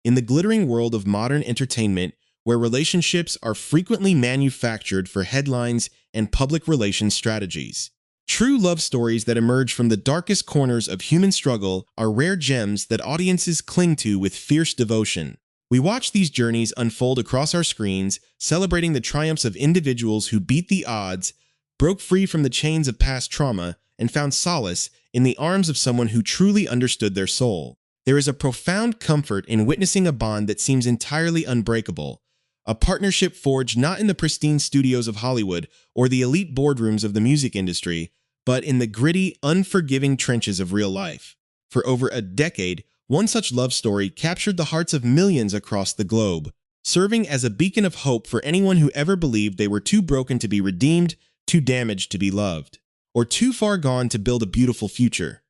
In the glittering world of modern entertainment, where relationships are frequently manufactured for headlines and public relations strategies, true love stories that emerge from the darkest corners of human struggle are rare gems that audiences cling to with fierce devotion. We watch these journeys unfold across our screens, celebrating the triumphs of individuals who beat the odds, broke free from the chains of past trauma, and found solace in the arms of someone who truly understood their soul. There is a profound comfort in witnessing a bond that seems entirely unbreakable, a partnership forged not in the pristine studios of Hollywood or the elite boardrooms of the music industry, but in the gritty, unforgiving trenches of real life. For over a decade, one such love story captured the hearts of millions across the globe, serving as a beacon of hope for anyone who ever believed they were too broken to be redeemed, too damaged to be loved, or too far gone to build a beautiful future.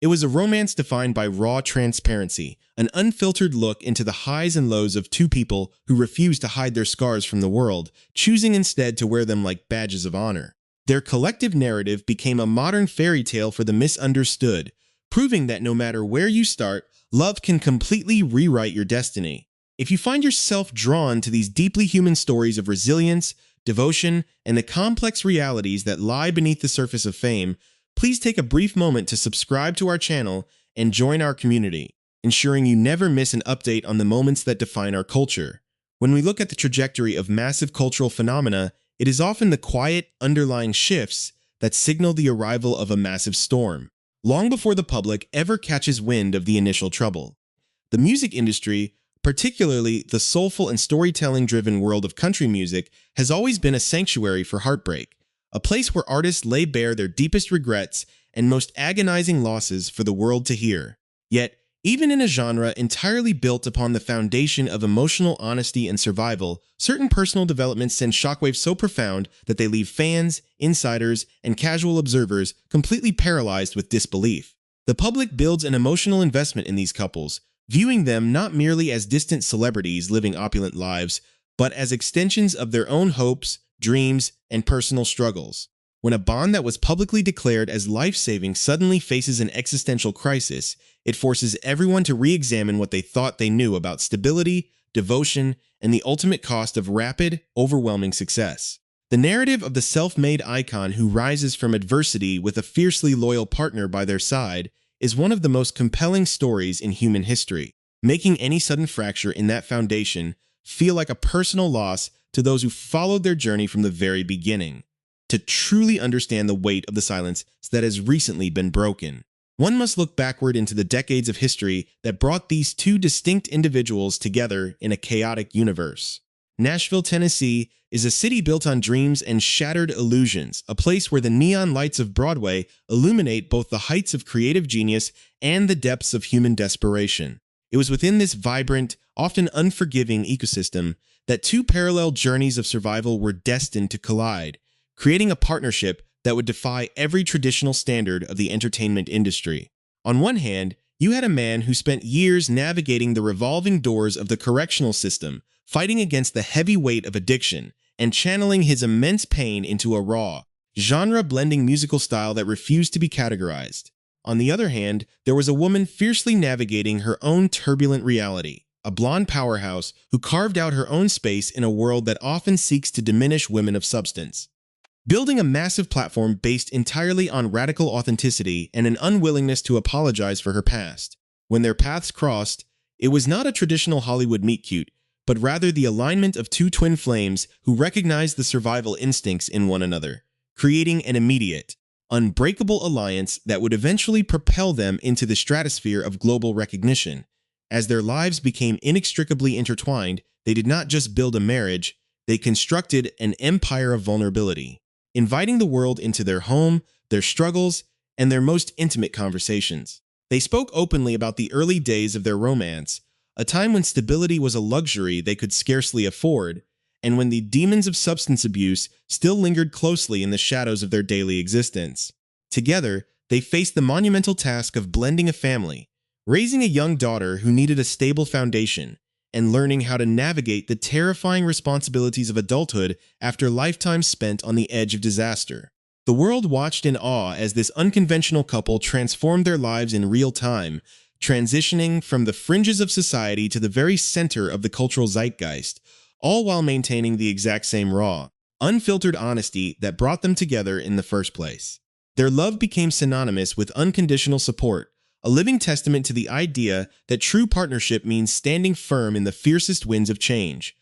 It was a romance defined by raw transparency, an unfiltered look into the highs and lows of two people who refused to hide their scars from the world, choosing instead to wear them like badges of honor. Their collective narrative became a modern fairy tale for the misunderstood, proving that no matter where you start, love can completely rewrite your destiny. If you find yourself drawn to these deeply human stories of resilience, devotion, and the complex realities that lie beneath the surface of fame, please take a brief moment to subscribe to our channel and join our community, ensuring you never miss an update on the moments that define our culture. When we look at the trajectory of massive cultural phenomena, it is often the quiet, underlying shifts that signal the arrival of a massive storm, long before the public ever catches wind of the initial trouble. The music industry, particularly the soulful and storytelling-driven world of country music, has always been a sanctuary for heartbreak, a place where artists lay bare their deepest regrets and most agonizing losses for the world to hear. Yet, even in a genre entirely built upon the foundation of emotional honesty and survival, certain personal developments send shockwaves so profound that they leave fans, insiders, and casual observers completely paralyzed with disbelief. The public builds an emotional investment in these couples, viewing them not merely as distant celebrities living opulent lives, but as extensions of their own hopes, dreams, and personal struggles. When a bond that was publicly declared as life-saving suddenly faces an existential crisis, it forces everyone to re-examine what they thought they knew about stability, devotion, and the ultimate cost of rapid, overwhelming success. The narrative of the self-made icon who rises from adversity with a fiercely loyal partner by their side is one of the most compelling stories in human history, making any sudden fracture in that foundation feel like a personal loss to those who followed their journey from the very beginning. To truly understand the weight of the silence that has recently been broken, one must look backward into the decades of history that brought these two distinct individuals together in a chaotic universe. Nashville, Tennessee is a city built on dreams and shattered illusions, a place where the neon lights of Broadway illuminate both the heights of creative genius and the depths of human desperation. It was within this vibrant, often unforgiving ecosystem that two parallel journeys of survival were destined to collide, creating a partnership that would defy every traditional standard of the entertainment industry. On one hand, you had a man who spent years navigating the revolving doors of the correctional system, fighting against the heavy weight of addiction, and channeling his immense pain into a raw, genre-blending musical style that refused to be categorized. On the other hand, there was a woman fiercely navigating her own turbulent reality, a blonde powerhouse who carved out her own space in a world that often seeks to diminish women of substance. Building a massive platform based entirely on radical authenticity and an unwillingness to apologize for her past. When their paths crossed, it was not a traditional Hollywood meet-cute, but rather the alignment of two twin flames who recognized the survival instincts in one another, creating an immediate, unbreakable alliance that would eventually propel them into the stratosphere of global recognition. As their lives became inextricably intertwined, they did not just build a marriage, they constructed an empire of vulnerability, inviting the world into their home, their struggles, and their most intimate conversations. They spoke openly about the early days of their romance, a time when stability was a luxury they could scarcely afford, and when the demons of substance abuse still lingered closely in the shadows of their daily existence. Together, they faced the monumental task of blending a family, raising a young daughter who needed a stable foundation, and learning how to navigate the terrifying responsibilities of adulthood after lifetimes spent on the edge of disaster. The world watched in awe as this unconventional couple transformed their lives in real time, transitioning from the fringes of society to the very center of the cultural zeitgeist, all while maintaining the exact same raw, unfiltered honesty that brought them together in the first place. Their love became synonymous with unconditional support, a living testament to the idea that true partnership means standing firm in the fiercest winds of change,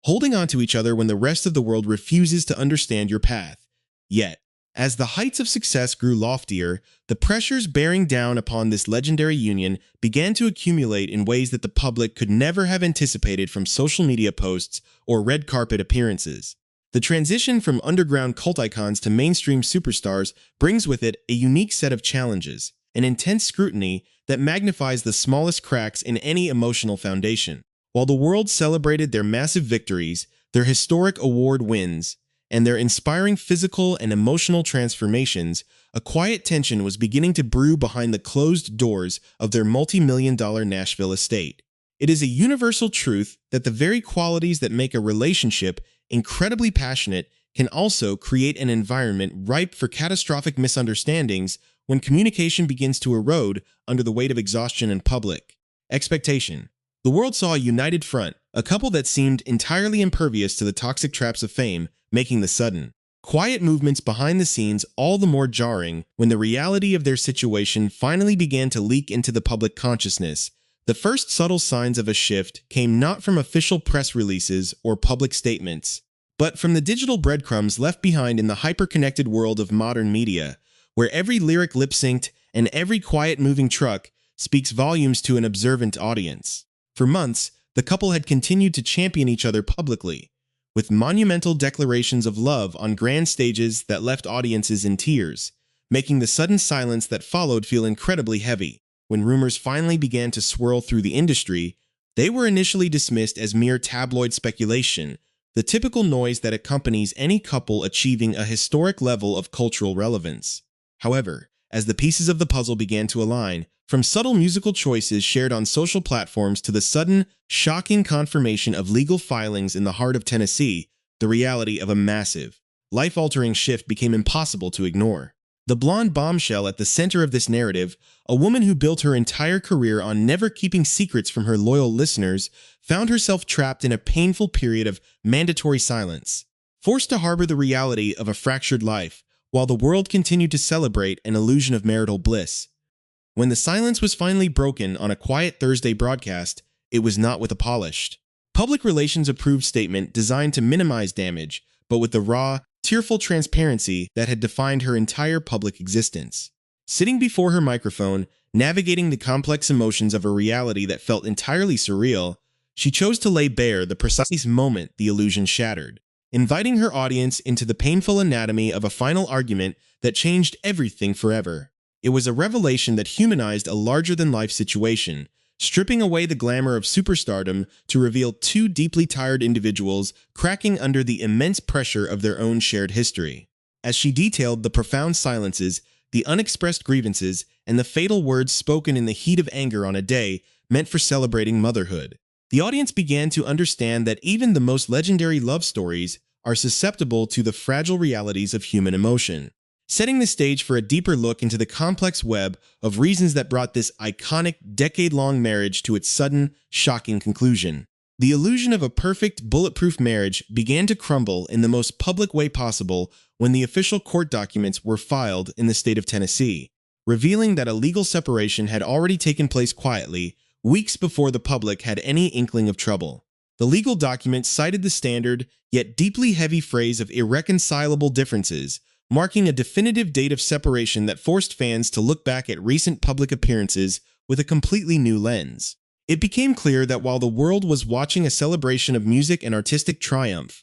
holding on to each other when the rest of the world refuses to understand your path. Yet, as the heights of success grew loftier, the pressures bearing down upon this legendary union began to accumulate in ways that the public could never have anticipated from social media posts or red carpet appearances. The transition from underground cult icons to mainstream superstars brings with it a unique set of challenges, an intense scrutiny that magnifies the smallest cracks in any emotional foundation. While the world celebrated their massive victories, their historic award wins, and their inspiring physical and emotional transformations, a quiet tension was beginning to brew behind the closed doors of their multi-million-dollar Nashville estate. It is a universal truth that the very qualities that make a relationship incredibly passionate can also create an environment ripe for catastrophic misunderstandings when communication begins to erode under the weight of exhaustion and public expectation. The world saw a united front, a couple that seemed entirely impervious to the toxic traps of fame, making the sudden, quiet movements behind the scenes all the more jarring when the reality of their situation finally began to leak into the public consciousness. The first subtle signs of a shift came not from official press releases or public statements, but from the digital breadcrumbs left behind in the hyper-connected world of modern media, where every lyric lip-synced and every quiet moving truck speaks volumes to an observant audience. For months, the couple had continued to champion each other publicly, with monumental declarations of love on grand stages that left audiences in tears, making the sudden silence that followed feel incredibly heavy. When rumors finally began to swirl through the industry, they were initially dismissed as mere tabloid speculation, the typical noise that accompanies any couple achieving a historic level of cultural relevance. However, as the pieces of the puzzle began to align, from subtle musical choices shared on social platforms to the sudden, shocking confirmation of legal filings in the heart of Tennessee, the reality of a massive, life-altering shift became impossible to ignore. The blonde bombshell at the center of this narrative, a woman who built her entire career on never keeping secrets from her loyal listeners, found herself trapped in a painful period of mandatory silence, forced to harbor the reality of a fractured life, while the world continued to celebrate an illusion of marital bliss. When the silence was finally broken on a quiet Thursday broadcast, it was not with a polished, public relations-approved statement designed to minimize damage, but with the raw, tearful transparency that had defined her entire public existence. Sitting before her microphone, navigating the complex emotions of a reality that felt entirely surreal, she chose to lay bare the precise moment the illusion shattered, inviting her audience into the painful anatomy of a final argument that changed everything forever. It was a revelation that humanized a larger-than-life situation, stripping away the glamour of superstardom to reveal two deeply tired individuals cracking under the immense pressure of their own shared history. As she detailed the profound silences, the unexpressed grievances, and the fatal words spoken in the heat of anger on a day meant for celebrating motherhood, the audience began to understand that even the most legendary love stories are susceptible to the fragile realities of human emotion, setting the stage for a deeper look into the complex web of reasons that brought this iconic, decade-long marriage to its sudden, shocking conclusion. The illusion of a perfect, bulletproof marriage began to crumble in the most public way possible when the official court documents were filed in the state of Tennessee, revealing that a legal separation had already taken place quietly, weeks before the public had any inkling of trouble. The legal documents cited the standard, yet deeply heavy phrase of irreconcilable differences, marking a definitive date of separation that forced fans to look back at recent public appearances with a completely new lens. It became clear that while the world was watching a celebration of music and artistic triumph,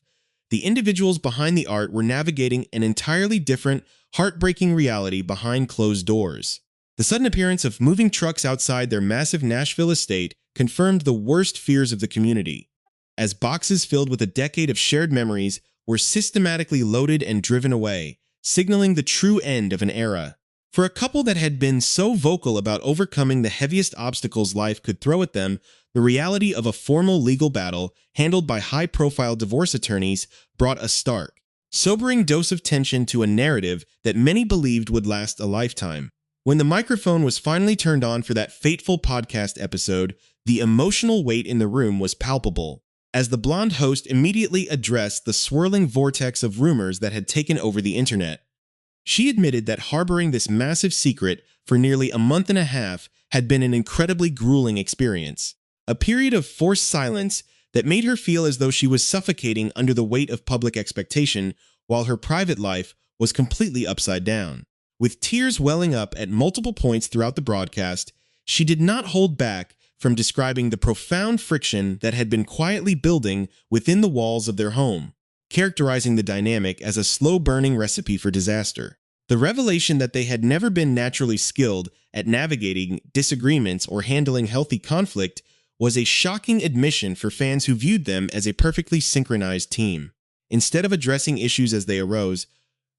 the individuals behind the art were navigating an entirely different, heartbreaking reality behind closed doors. The sudden appearance of moving trucks outside their massive Nashville estate confirmed the worst fears of the community, as boxes filled with a decade of shared memories were systematically loaded and driven away, signaling the true end of an era. For a couple that had been so vocal about overcoming the heaviest obstacles life could throw at them, the reality of a formal legal battle handled by high-profile divorce attorneys brought a stark, sobering dose of tension to a narrative that many believed would last a lifetime. When the microphone was finally turned on for that fateful podcast episode, the emotional weight in the room was palpable, as the blonde host immediately addressed the swirling vortex of rumors that had taken over the internet. She admitted that harboring this massive secret for nearly a month and a half had been an incredibly grueling experience, a period of forced silence that made her feel as though she was suffocating under the weight of public expectation while her private life was completely upside down. With tears welling up at multiple points throughout the broadcast, she did not hold back from describing the profound friction that had been quietly building within the walls of their home, characterizing the dynamic as a slow-burning recipe for disaster. The revelation that they had never been naturally skilled at navigating disagreements or handling healthy conflict was a shocking admission for fans who viewed them as a perfectly synchronized team. Instead of addressing issues as they arose,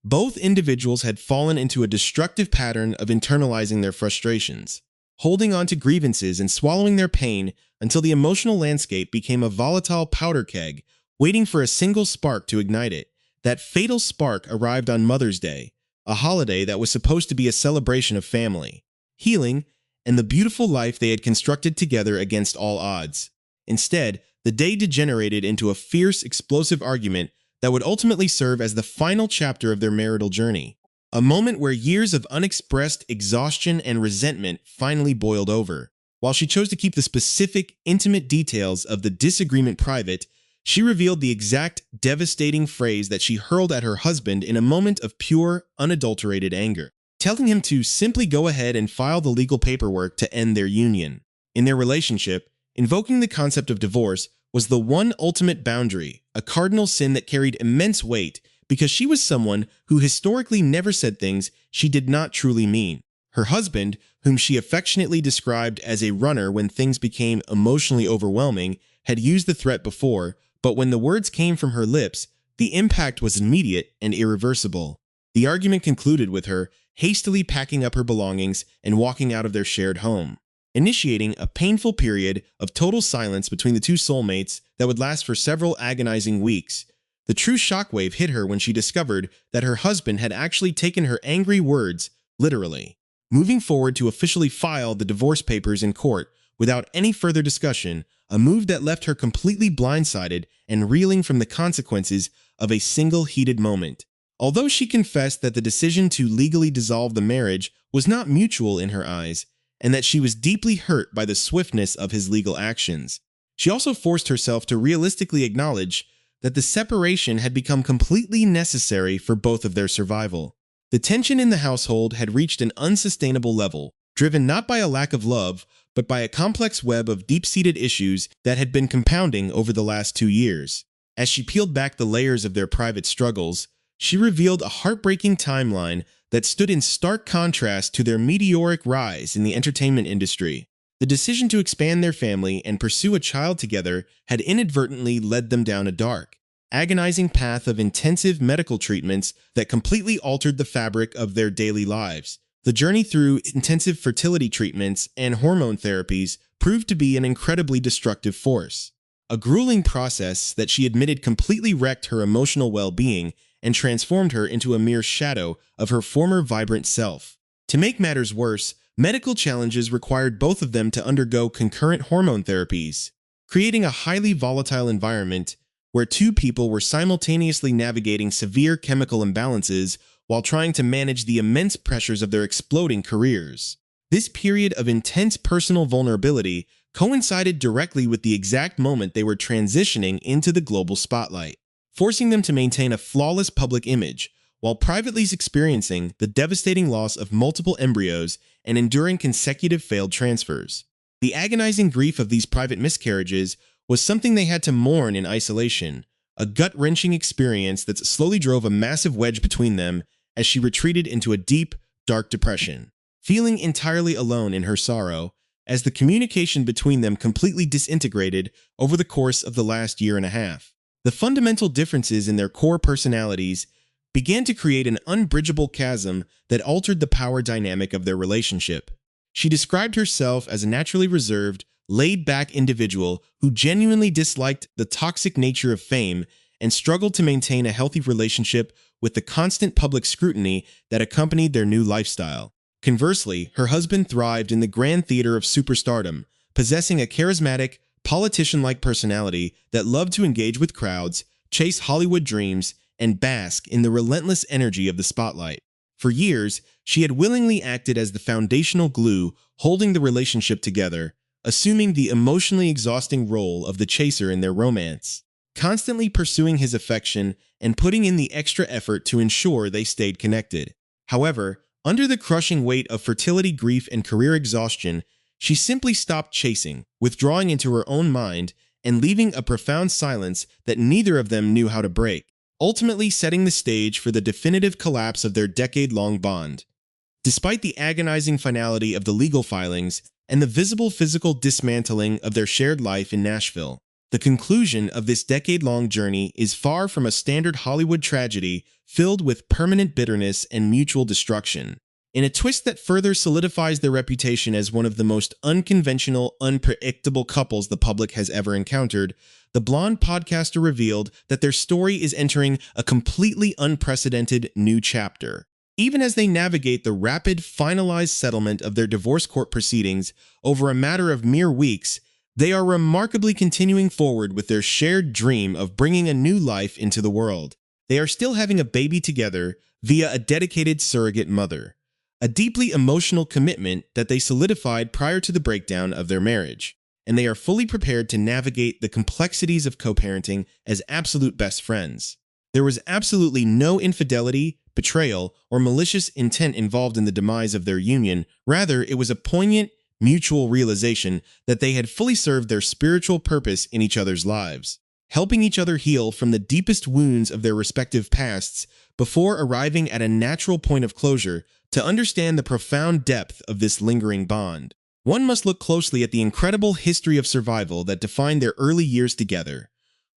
both individuals had fallen into a destructive pattern of internalizing their frustrations, holding on to grievances and swallowing their pain until the emotional landscape became a volatile powder keg, waiting for a single spark to ignite it. That fatal spark arrived on Mother's Day, a holiday that was supposed to be a celebration of family, healing, and the beautiful life they had constructed together against all odds. Instead, the day degenerated into a fierce, explosive argument that would ultimately serve as the final chapter of their marital journey. A moment where years of unexpressed exhaustion and resentment finally boiled over. While she chose to keep the specific, intimate details of the disagreement private, she revealed the exact devastating phrase that she hurled at her husband in a moment of pure, unadulterated anger, telling him to simply go ahead and file the legal paperwork to end their union. In their relationship, invoking the concept of divorce was the one ultimate boundary, a cardinal sin that carried immense weight because she was someone who historically never said things she did not truly mean. Her husband, whom she affectionately described as a runner when things became emotionally overwhelming, had used the threat before, but when the words came from her lips, the impact was immediate and irreversible. The argument concluded with her hastily packing up her belongings and walking out of their shared home, initiating a painful period of total silence between the two soulmates that would last for several agonizing weeks. The true shockwave hit her when she discovered that her husband had actually taken her angry words literally, moving forward to officially file the divorce papers in court without any further discussion, a move that left her completely blindsided and reeling from the consequences of a single heated moment. Although she confessed that the decision to legally dissolve the marriage was not mutual in her eyes, and that she was deeply hurt by the swiftness of his legal actions, she also forced herself to realistically acknowledge that the separation had become completely necessary for both of their survival. The tension in the household had reached an unsustainable level, driven not by a lack of love, but by a complex web of deep-seated issues that had been compounding over the last 2 years. As she peeled back the layers of their private struggles, she revealed a heartbreaking timeline that stood in stark contrast to their meteoric rise in the entertainment industry. The decision to expand their family and pursue a child together had inadvertently led them down a dark, agonizing path of intensive medical treatments that completely altered the fabric of their daily lives. The journey through intensive fertility treatments and hormone therapies proved to be an incredibly destructive force, a grueling process that she admitted completely wrecked her emotional well-being and transformed her into a mere shadow of her former vibrant self. To make matters worse, medical challenges required both of them to undergo concurrent hormone therapies, creating a highly volatile environment where two people were simultaneously navigating severe chemical imbalances while trying to manage the immense pressures of their exploding careers. This period of intense personal vulnerability coincided directly with the exact moment they were transitioning into the global spotlight, forcing them to maintain a flawless public image while privately experiencing the devastating loss of multiple embryos and enduring consecutive failed transfers. The agonizing grief of these private miscarriages was something they had to mourn in isolation, a gut-wrenching experience that slowly drove a massive wedge between them as she retreated into a deep, dark depression, feeling entirely alone in her sorrow as the communication between them completely disintegrated over the course of the last year and a half. The fundamental differences in their core personalities began to create an unbridgeable chasm that altered the power dynamic of their relationship. She described herself as a naturally reserved, laid-back individual who genuinely disliked the toxic nature of fame and struggled to maintain a healthy relationship with the constant public scrutiny that accompanied their new lifestyle. Conversely, her husband thrived in the grand theater of superstardom, possessing a charismatic, politician-like personality that loved to engage with crowds, chase Hollywood dreams, and bask in the relentless energy of the spotlight. For years, she had willingly acted as the foundational glue holding the relationship together, assuming the emotionally exhausting role of the chaser in their romance, constantly pursuing his affection and putting in the extra effort to ensure they stayed connected. However, under the crushing weight of fertility grief and career exhaustion, she simply stopped chasing, withdrawing into her own mind and leaving a profound silence that neither of them knew how to break, ultimately setting the stage for the definitive collapse of their decade-long bond. Despite the agonizing finality of the legal filings and the visible physical dismantling of their shared life in Nashville, the conclusion of this decade-long journey is far from a standard Hollywood tragedy filled with permanent bitterness and mutual destruction. In a twist that further solidifies their reputation as one of the most unconventional, unpredictable couples the public has ever encountered, the blonde podcaster revealed that their story is entering a completely unprecedented new chapter. Even as they navigate the rapid, finalized settlement of their divorce court proceedings over a matter of mere weeks, they are remarkably continuing forward with their shared dream of bringing a new life into the world. They are still having a baby together via a dedicated surrogate mother, a deeply emotional commitment that they solidified prior to the breakdown of their marriage, and they are fully prepared to navigate the complexities of co-parenting as absolute best friends. There was absolutely no infidelity, betrayal, or malicious intent involved in the demise of their union. Rather, it was a poignant, mutual realization that they had fully served their spiritual purpose in each other's lives, helping each other heal from the deepest wounds of their respective pasts before arriving at a natural point of closure to understand the profound depth of this lingering bond. One must look closely at the incredible history of survival that defined their early years together,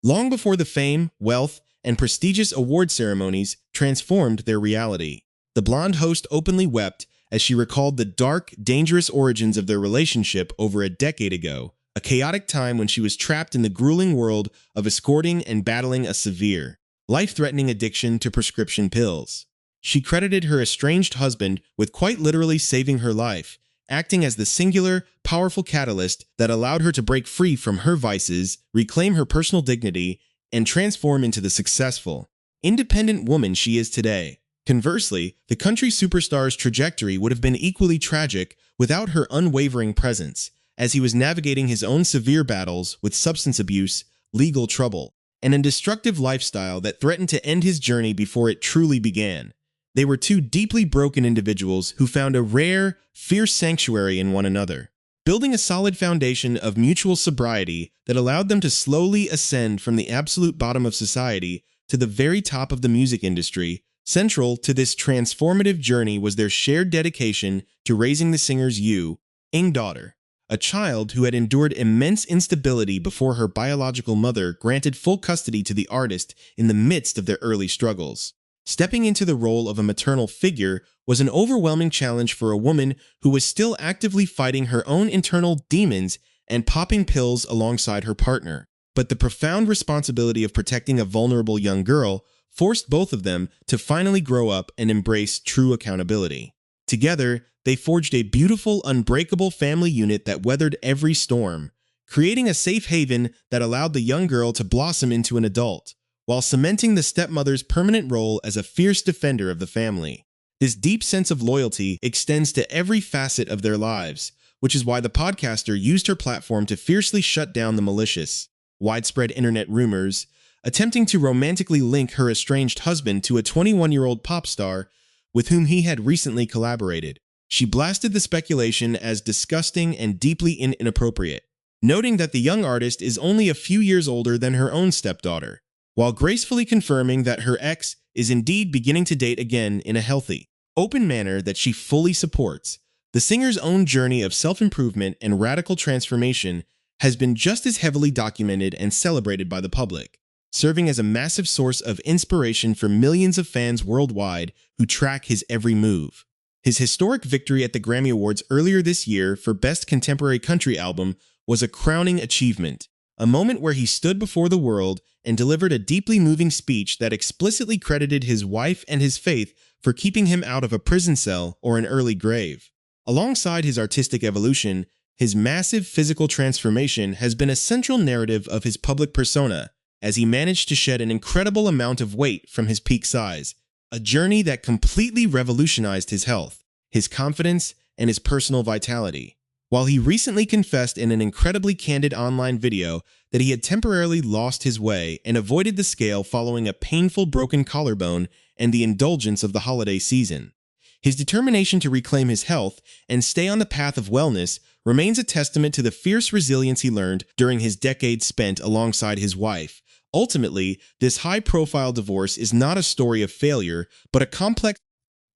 long before the fame, wealth, and prestigious award ceremonies transformed their reality. The blonde host openly wept as she recalled the dark, dangerous origins of their relationship over a decade ago, a chaotic time when she was trapped in the grueling world of escorting and battling a severe, life-threatening addiction to prescription pills. She credited her estranged husband with quite literally saving her life, acting as the singular, powerful catalyst that allowed her to break free from her vices, reclaim her personal dignity, and transform into the successful, independent woman she is today. Conversely, the country superstar's trajectory would have been equally tragic without her unwavering presence, as he was navigating his own severe battles with substance abuse, legal trouble, and a destructive lifestyle that threatened to end his journey before it truly began. They were two deeply broken individuals who found a rare, fierce sanctuary in one another, building a solid foundation of mutual sobriety that allowed them to slowly ascend from the absolute bottom of society to the very top of the music industry. Central to this transformative journey was their shared dedication to raising the singer's young daughter, a child who had endured immense instability before her biological mother granted full custody to the artist in the midst of their early struggles. Stepping into the role of a maternal figure was an overwhelming challenge for a woman who was still actively fighting her own internal demons and popping pills alongside her partner. But the profound responsibility of protecting a vulnerable young girl forced both of them to finally grow up and embrace true accountability. Together, they forged a beautiful, unbreakable family unit that weathered every storm, creating a safe haven that allowed the young girl to blossom into an adult, while cementing the stepmother's permanent role as a fierce defender of the family. This deep sense of loyalty extends to every facet of their lives, which is why the podcaster used her platform to fiercely shut down the malicious, widespread internet rumors, attempting to romantically link her estranged husband to a 21-year-old pop star with whom he had recently collaborated. She blasted the speculation as disgusting and deeply inappropriate, noting that the young artist is only a few years older than her own stepdaughter, while gracefully confirming that her ex is indeed beginning to date again in a healthy, open manner that she fully supports. The singer's own journey of self-improvement and radical transformation has been just as heavily documented and celebrated by the public, serving as a massive source of inspiration for millions of fans worldwide who track his every move. His historic victory at the Grammy Awards earlier this year for Best Contemporary Country Album was a crowning achievement, a moment where he stood before the world and delivered a deeply moving speech that explicitly credited his wife and his faith for keeping him out of a prison cell or an early grave. Alongside his artistic evolution, his massive physical transformation has been a central narrative of his public persona, as he managed to shed an incredible amount of weight from his peak size, a journey that completely revolutionized his health, his confidence, and his personal vitality. While he recently confessed in an incredibly candid online video that he had temporarily lost his way and avoided the scale following a painful broken collarbone and the indulgence of the holiday season, his determination to reclaim his health and stay on the path of wellness remains a testament to the fierce resilience he learned during his decades spent alongside his wife. Ultimately, this high-profile divorce is not a story of failure, but a complex,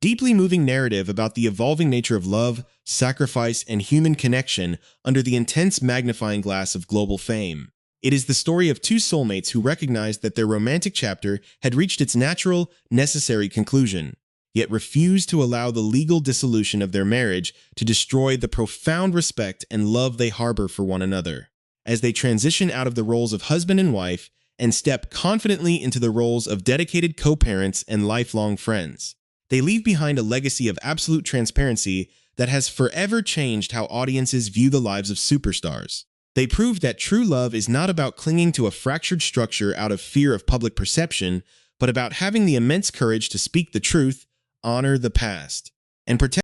deeply moving narrative about the evolving nature of love, sacrifice, and human connection under the intense magnifying glass of global fame. It is the story of two soulmates who recognized that their romantic chapter had reached its natural, necessary conclusion, yet refused to allow the legal dissolution of their marriage to destroy the profound respect and love they harbor for one another. As they transition out of the roles of husband and wife and step confidently into the roles of dedicated co-parents and lifelong friends, they leave behind a legacy of absolute transparency that has forever changed how audiences view the lives of superstars. They proved that true love is not about clinging to a fractured structure out of fear of public perception, but about having the immense courage to speak the truth, honor the past, and protect